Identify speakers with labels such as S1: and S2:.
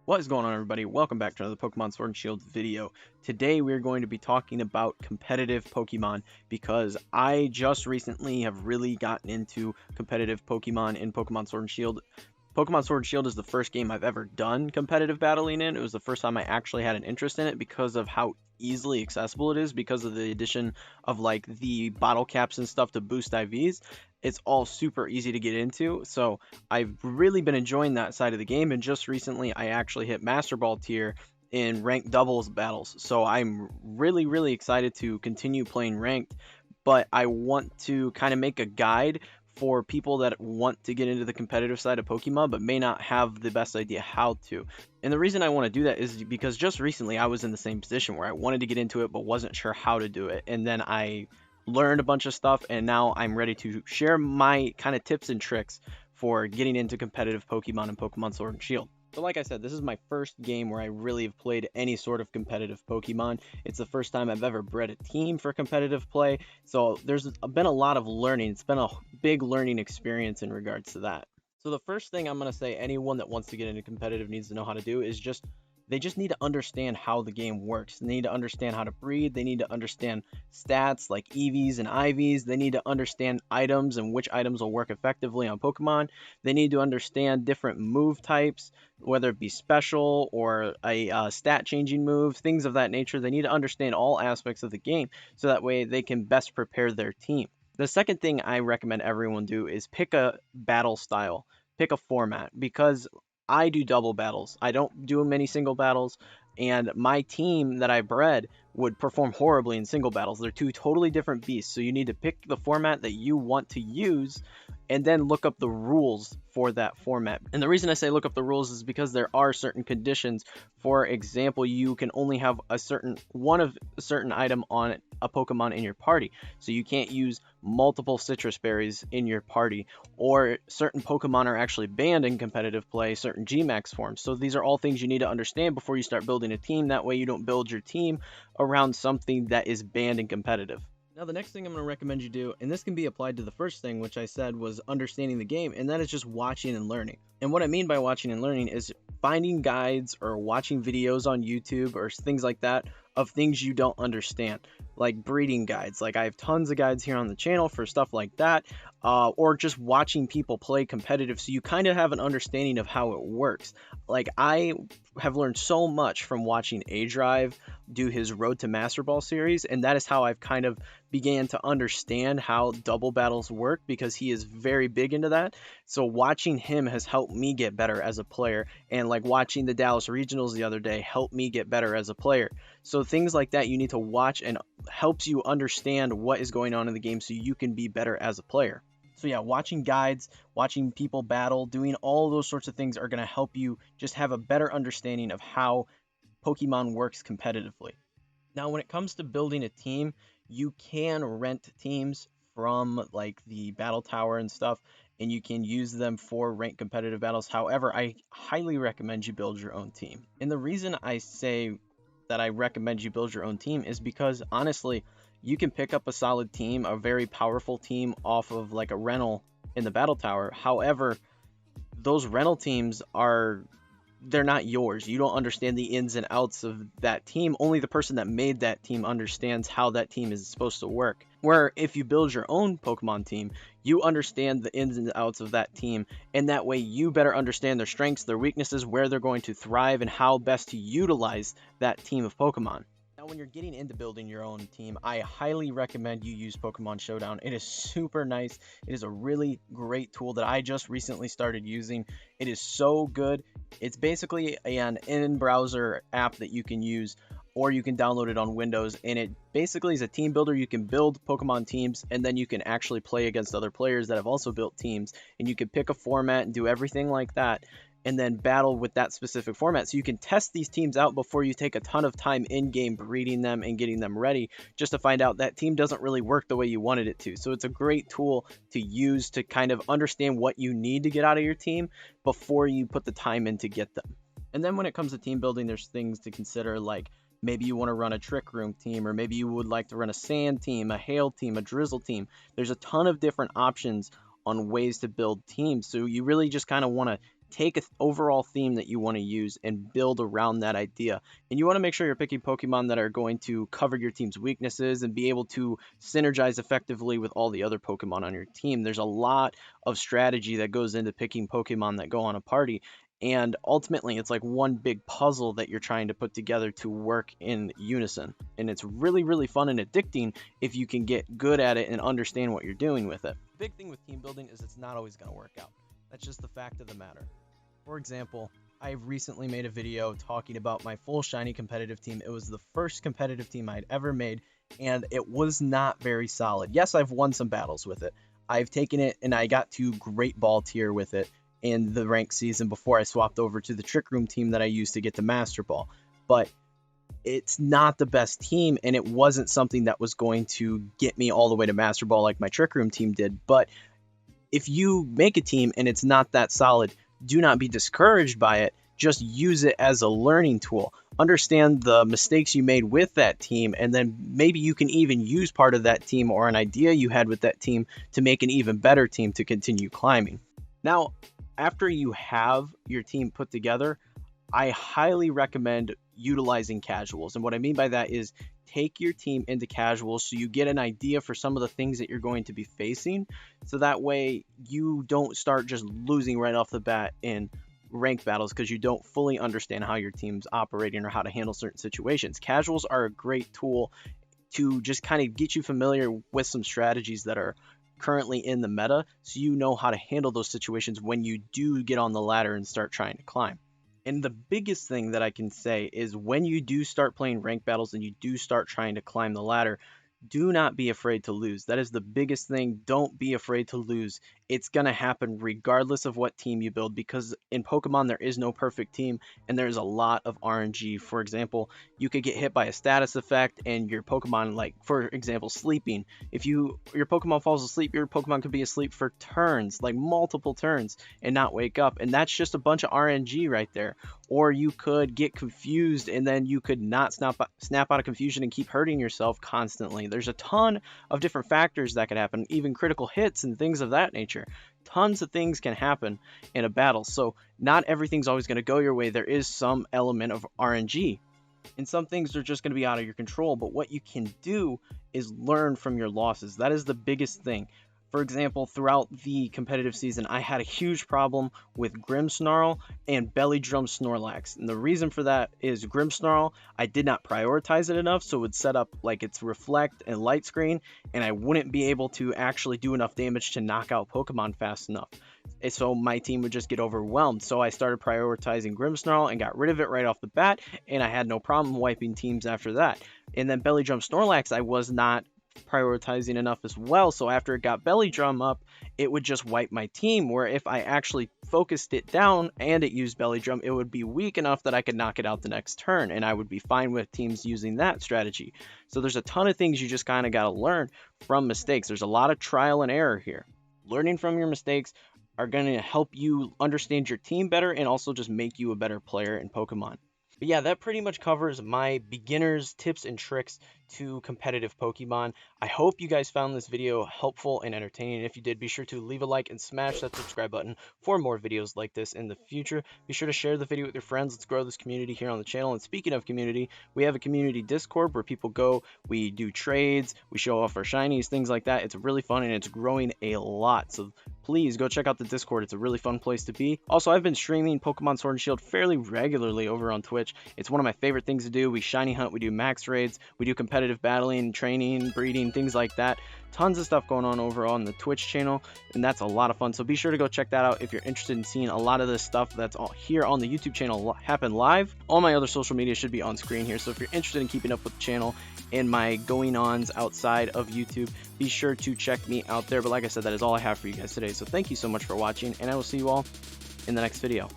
S1: What is going on, everybody? Welcome back to another Pokemon Sword and Shield video. Today we're going to be talking about competitive Pokemon because I just recently have really gotten into competitive Pokemon in Pokemon Sword and Shield. Pokemon Sword and Shield is the first game I've ever done competitive battling in. It was the first time I actually had an interest in it because of how easily accessible it is, because of the addition of like the bottle caps and stuff to boost IVs. It's all super easy to get into, so I've really been enjoying that side of the game, and just recently I actually hit Master Ball tier in ranked doubles battles, so I'm really excited to continue playing ranked, but I want to kind of make a guide for people that want to get into the competitive side of Pokemon but may not have the best idea how to. And the reason I want to do that is because just recently I was in the same position where I wanted to get into it but wasn't sure how to do it, and then I learned a bunch of stuff, and now I'm ready to share my kind of tips and tricks for getting into competitive Pokemon and Pokemon Sword and Shield. So like I said, this is my first game where I really have played any sort of competitive Pokemon. It's the first time I've ever bred a team for competitive play, so there's been a lot of learning. It's been a big learning experience in regards to that. So the first thing I'm going to say anyone that wants to get into competitive needs to know how to do is they just need to understand how the game works. They need to understand how to breed. They need to understand stats like EVs and IVs. They need to understand items and which items will work effectively on Pokemon. They need to understand different move types, whether it be special or a stat changing move, things of that nature. They need to understand all aspects of the game so that way they can best prepare their team. The second thing I recommend everyone do is pick a battle style, pick a format, because I do double battles. I don't do many single battles, and my team that I bred would perform horribly in single battles. They're two totally different beasts, so you need to pick the format that you want to use and then look up the rules for that format. And the reason I say look up the rules is because there are certain conditions. For example, you can only have a certain item on a Pokemon in your party, so you can't use multiple citrus berries in your party, or certain Pokemon are actually banned in competitive play, certain Gmax forms. So these are all things you need to understand before you start building a team. That way you don't build your team around something that is banned in competitive. Now, the next thing I'm going to recommend you do, and this can be applied to the first thing, which I said was understanding the game, and that is just watching and learning. And what I mean by watching and learning is finding guides or watching videos on YouTube or things like that of things you don't understand, like breeding guides. Like I have tons of guides here on the channel for stuff like that, or just watching people play competitive so you kind of have an understanding of how it works. Like I have learned so much from watching A-Drive do his Road to Master Ball series, and that is how I've kind of began to understand how double battles work, because he is very big into that. So watching him has helped me get better as a player, and like watching the Dallas Regionals the other day helped me get better as a player. So things like that you need to watch, and helps you understand what is going on in the game so you can be better as a player. So yeah, watching guides, watching people battle, doing all those sorts of things are going to help you just have a better understanding of how Pokemon works competitively. Now, when it comes to building a team, you can rent teams from like the battle tower and stuff, and you can use them for ranked competitive battles. However, I highly recommend you build your own team. And the reason I say that I recommend you build your own team is because honestly, you can pick up a solid team, a very powerful team off of like a rental in the battle tower. However, those rental teams they're not yours. You don't understand the ins and outs of that team. Only the person that made that team understands how that team is supposed to work. Where if you build your own Pokemon team, you understand the ins and outs of that team, and that way you better understand their strengths, their weaknesses, where they're going to thrive, and how best to utilize that team of Pokemon. Now, when you're getting into building your own team, I highly recommend you use Pokemon Showdown. It is super nice. It is a really great tool that I just recently started using. It is so good. It's basically an in-browser app that you can use, or you can download it on Windows, and it basically is a team builder. You can build Pokemon teams, and then you can actually play against other players that have also built teams, and you can pick a format and do everything like that, and then battle with that specific format. So you can test these teams out before you take a ton of time in-game breeding them and getting them ready, just to find out that team doesn't really work the way you wanted it to. So it's a great tool to use to kind of understand what you need to get out of your team before you put the time in to get them. And then when it comes to team building, there's things to consider, like maybe you want to run a Trick Room team, or maybe you would like to run a Sand team, a Hail team, a Drizzle team. There's a ton of different options on ways to build teams. So you really just kind of want to take an overall theme that you want to use and build around that idea. And you want to make sure you're picking Pokemon that are going to cover your team's weaknesses and be able to synergize effectively with all the other Pokemon on your team. There's a lot of strategy that goes into picking Pokemon that go on a party. And ultimately, it's like one big puzzle that you're trying to put together to work in unison. And it's really, really fun and addicting if you can get good at it and understand what you're doing with it. The big thing with team building is it's not always going to work out. That's just the fact of the matter. For example, I recently made a video talking about my full shiny competitive team. It was the first competitive team I'd ever made, and it was not very solid. Yes, I've won some battles with it. I've taken it and I got to Great Ball tier with it in the ranked season before I swapped over to the Trick Room team that I used to get the Master Ball. But it's not the best team, and it wasn't something that was going to get me all the way to Master Ball like my Trick Room team did. But if you make a team and it's not that solid, do not be discouraged by it. Just use it as a learning tool. Understand the mistakes you made with that team, and then maybe you can even use part of that team or an idea you had with that team to make an even better team to continue climbing. Now, after you have your team put together, I highly recommend utilizing casuals. And what I mean by that is take your team into casuals so you get an idea for some of the things that you're going to be facing. So that way you don't start just losing right off the bat in ranked battles because you don't fully understand how your team's operating or how to handle certain situations. Casuals are a great tool to just kind of get you familiar with some strategies that are currently in the meta, so you know how to handle those situations when you do get on the ladder and start trying to climb. And the biggest thing that I can say is when you do start playing ranked battles and you do start trying to climb the ladder, do not be afraid to lose. That is the biggest thing. Don't be afraid to lose. It's going to happen regardless of what team you build, because in Pokemon there is no perfect team and there's a lot of RNG. For example, you could get hit by a status effect and your Pokemon, like for example sleeping, if your Pokemon falls asleep, your Pokemon could be asleep for turns, like multiple turns, and not wake up, and that's just a bunch of RNG right there. Or you could get confused and then you could not snap out of confusion and keep hurting yourself constantly. There's a ton of different factors that could happen, even critical hits and things of that nature. Tons of things can happen in a battle, so not everything's always going to go your way. There is some element of RNG, and some things are just going to be out of your control, but what you can do is learn from your losses. That is the biggest thing. For example, throughout the competitive season, I had a huge problem with Grimmsnarl and Belly Drum Snorlax. And the reason for that is Grimmsnarl, I did not prioritize it enough, so it would set up like its Reflect and Light Screen, and I wouldn't be able to actually do enough damage to knock out Pokemon fast enough. And so my team would just get overwhelmed. So I started prioritizing Grimmsnarl and got rid of it right off the bat, and I had no problem wiping teams after that. And then Belly Drum Snorlax, I was not prioritizing enough as well, so after it got Belly Drum up, it would just wipe my team, where if I actually focused it down and it used Belly Drum, it would be weak enough that I could knock it out the next turn, and I would be fine with teams using that strategy. So there's a ton of things you just kind of got to learn from mistakes. There's a lot of trial and error here. Learning from your mistakes are going to help you understand your team better and also just make you a better player in Pokemon. But yeah, that pretty much covers my beginners tips and tricks to competitive Pokemon. I hope you guys found this video helpful and entertaining. If you did, be sure to leave a like and smash that subscribe button for more videos like this in the future. Be sure to share the video with your friends. Let's grow this community here on the channel. And speaking of community, we have a community Discord where people go, we do trades, we show off our shinies, things like that. It's really fun and it's growing a lot. So please go check out the Discord. It's a really fun place to be. Also, I've been streaming Pokemon Sword and Shield fairly regularly over on Twitch. It's one of my favorite things to do. We shiny hunt, we do max raids, we do competitive battling, training, breeding, things like that. Tons of stuff going on over on the Twitch channel, and that's a lot of fun. So be sure to go check that out if you're interested in seeing a lot of this stuff that's all here on the YouTube channel happen live. All my other social media should be on screen here. So if you're interested in keeping up with the channel and my going-ons outside of YouTube, be sure to check me out there. But like I said, that is all I have for you guys today. So thank you so much for watching, and I will see you all in the next video.